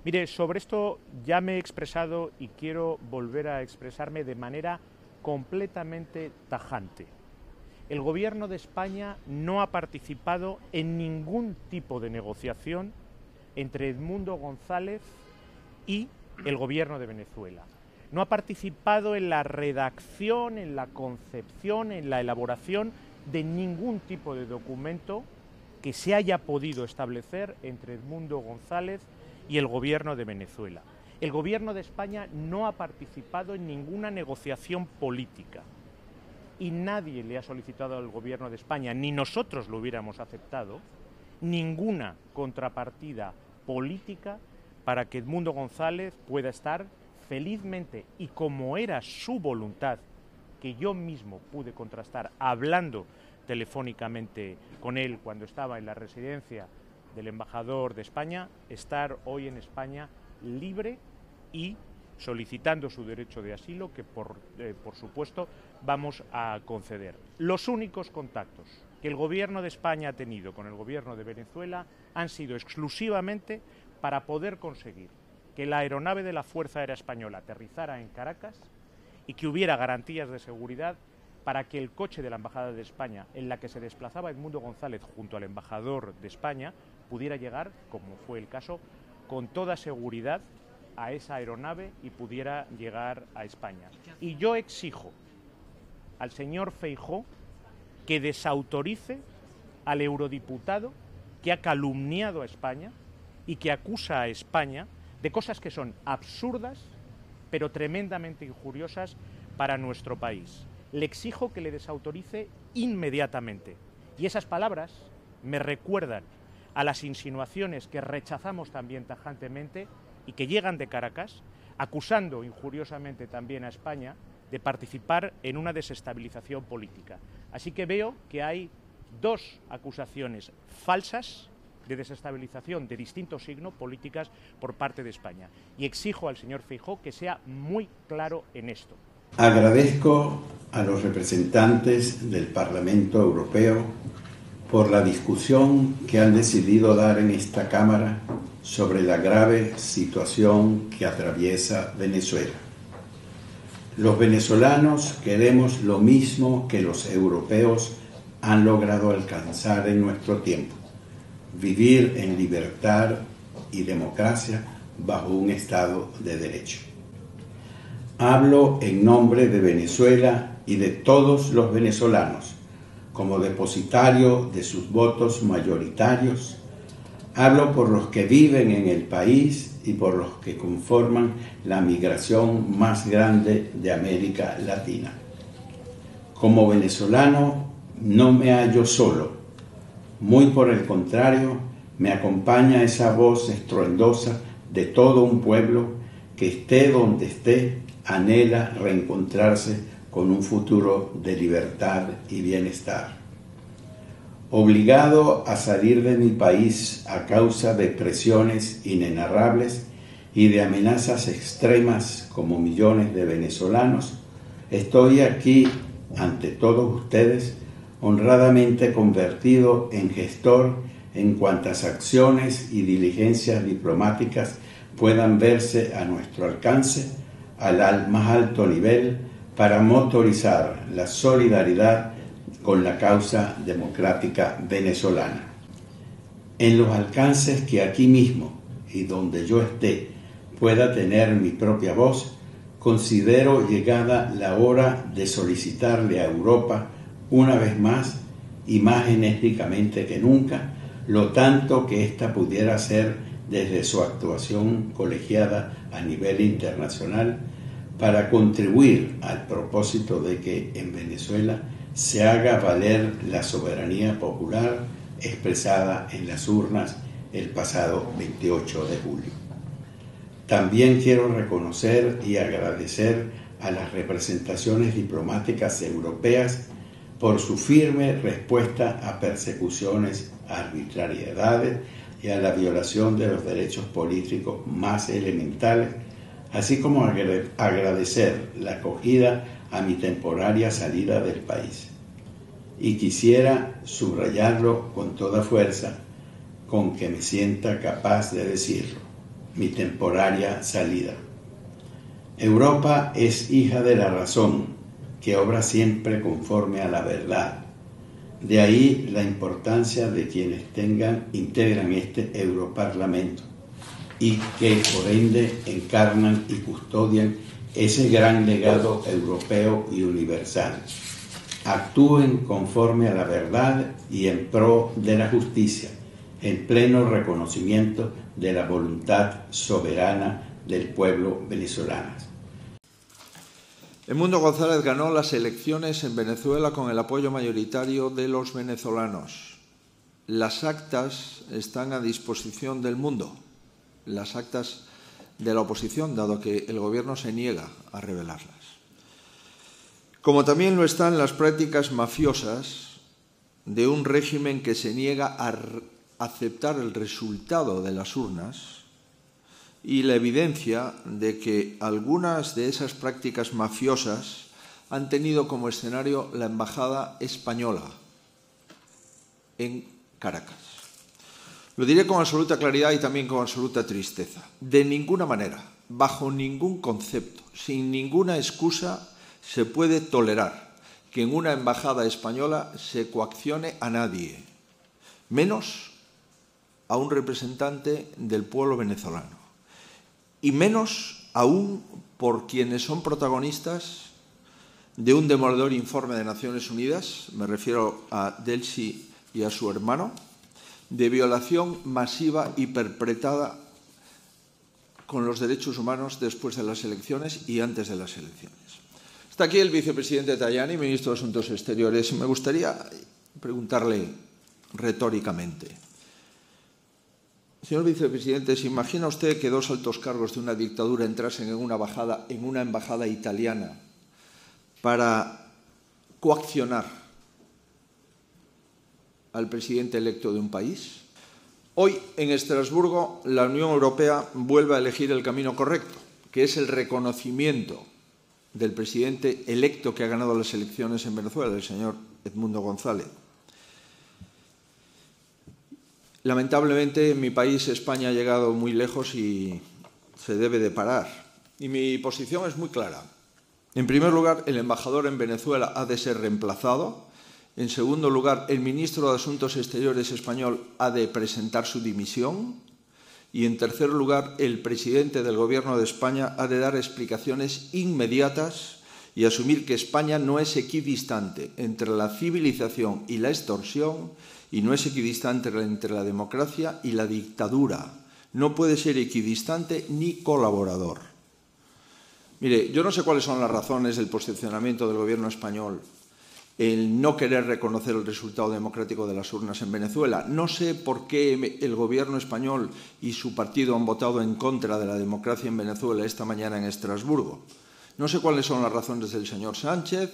Mire, sobre esto ya me he expresado y quiero volver a expresarme de manera completamente tajante. El Gobierno de España no ha participado en ningún tipo de negociación entre Edmundo González y el Gobierno de Venezuela. No ha participado en la redacción, en la concepción, en la elaboración de ningún tipo de documento que se haya podido establecer entre Edmundo González y el Gobierno de Venezuela. El Gobierno de España no ha participado en ninguna negociación política y nadie le ha solicitado al Gobierno de España, ni nosotros lo hubiéramos aceptado, ninguna contrapartida política para que Edmundo González pueda estar felizmente y como era su voluntad, que yo mismo pude contrastar hablando telefónicamente con él cuando estaba en la residencia del embajador de España, estar hoy en España libre y solicitando su derecho de asilo, que por supuesto vamos a conceder. Los únicos contactos que el Gobierno de España ha tenido con el Gobierno de Venezuela han sido exclusivamente para poder conseguir que la aeronave de la Fuerza Aérea Española aterrizara en Caracas y que hubiera garantías de seguridad para que el coche de la Embajada de España, en la que se desplazaba Edmundo González junto al embajador de España, pudiera llegar, como fue el caso, con toda seguridad a esa aeronave y pudiera llegar a España. Y yo exijo al señor Feijóo que desautorice al eurodiputado que ha calumniado a España y que acusa a España de cosas que son absurdas, pero tremendamente injuriosas para nuestro país. Le exijo que le desautorice inmediatamente. Y esas palabras me recuerdan a las insinuaciones que rechazamos también tajantemente y que llegan de Caracas, acusando injuriosamente también a España de participar en una desestabilización política. Así que veo que hay dos acusaciones falsas de desestabilización de distinto signo políticas por parte de España. Y exijo al señor Feijóo que sea muy claro en esto. Agradezco a los representantes del Parlamento Europeo por la discusión que han decidido dar en esta Cámara sobre la grave situación que atraviesa Venezuela. Los venezolanos queremos lo mismo que los europeos han logrado alcanzar en nuestro tiempo: vivir en libertad y democracia bajo un Estado de Derecho. Hablo en nombre de Venezuela y de todos los venezolanos, como depositario de sus votos mayoritarios. Hablo por los que viven en el país y por los que conforman la migración más grande de América Latina. Como venezolano no me hallo solo. Muy por el contrario, me acompaña esa voz estruendosa de todo un pueblo que, esté donde esté, anhela reencontrarse con un futuro de libertad y bienestar. Obligado a salir de mi país a causa de presiones inenarrables y de amenazas extremas como millones de venezolanos, estoy aquí ante todos ustedes, honradamente convertido en gestor en cuantas acciones y diligencias diplomáticas puedan verse a nuestro alcance al más alto nivel para motorizar la solidaridad con la causa democrática venezolana. En los alcances que aquí mismo y donde yo esté pueda tener mi propia voz, considero llegada la hora de solicitarle a Europa una vez más y más enérgicamente que nunca lo tanto que ésta pudiera hacer desde su actuación colegiada a nivel internacional para contribuir al propósito de que en Venezuela se haga valer la soberanía popular expresada en las urnas el pasado 28 de julio. También quiero reconocer y agradecer a las representaciones diplomáticas europeas por su firme respuesta a persecuciones, arbitrariedades y a la violación de los derechos políticos más elementales, así como agradecer la acogida a mi temporaria salida del país. Y quisiera subrayarlo con toda fuerza, con que me sienta capaz de decirlo. mi temporaria salida. Europa es hija de la razón, que obra siempre conforme a la verdad. De ahí la importancia de quienes integran este Europarlamento y que por ende encarnan y custodian ese gran legado europeo y universal. Actúen conforme a la verdad y en pro de la justicia, en pleno reconocimiento de la voluntad soberana del pueblo venezolano. Edmundo González ganó las elecciones en Venezuela con el apoyo mayoritario de los venezolanos. Las actas están a disposición del mundo, las actas de la oposición, dado que el gobierno se niega a revelarlas. Como también lo están las prácticas mafiosas de un régimen que se niega a aceptar el resultado de las urnas y la evidencia de que algunas de esas prácticas mafiosas han tenido como escenario la embajada española en Caracas. Lo diré con absoluta claridad y también con absoluta tristeza. De ninguna manera, bajo ningún concepto, sin ninguna excusa, se puede tolerar que en una embajada española se coaccione a nadie, menos a un representante del pueblo venezolano, y menos aún por quienes son protagonistas de un demoledor informe de Naciones Unidas, me refiero a Delcy y a su hermano, de violación masiva y perpetrada con los derechos humanos después de las elecciones y antes de las elecciones. Está aquí el vicepresidente Tajani, ministro de Asuntos Exteriores. Me gustaría preguntarle retóricamente. Señor vicepresidente, ¿se imagina usted que dos altos cargos de una dictadura entrasen en una embajada italiana para coaccionar al presidente electo de un país? Hoy, en Estrasburgo, la Unión Europea vuelve a elegir el camino correcto, que es el reconocimiento del presidente electo que ha ganado las elecciones en Venezuela, el señor Edmundo González. Lamentablemente, en mi país, España, ha llegado muy lejos y se debe de parar. Y mi posición es muy clara. En primer lugar, el embajador en Venezuela ha de ser reemplazado. En segundo lugar, el ministro de Asuntos Exteriores español ha de presentar su dimisión. Y en tercer lugar, el presidente del Gobierno de España ha de dar explicaciones inmediatas y asumir que España no es equidistante entre la civilización y la extorsión y no es equidistante entre la democracia y la dictadura. No puede ser equidistante ni colaborador. Mire, yo no sé cuáles son las razones del posicionamiento del Gobierno español el no querer reconocer el resultado democrático de las urnas en Venezuela. No sé por qué el Gobierno español y su partido han votado en contra de la democracia en Venezuela esta mañana en Estrasburgo. No sé cuáles son las razones del señor Sánchez,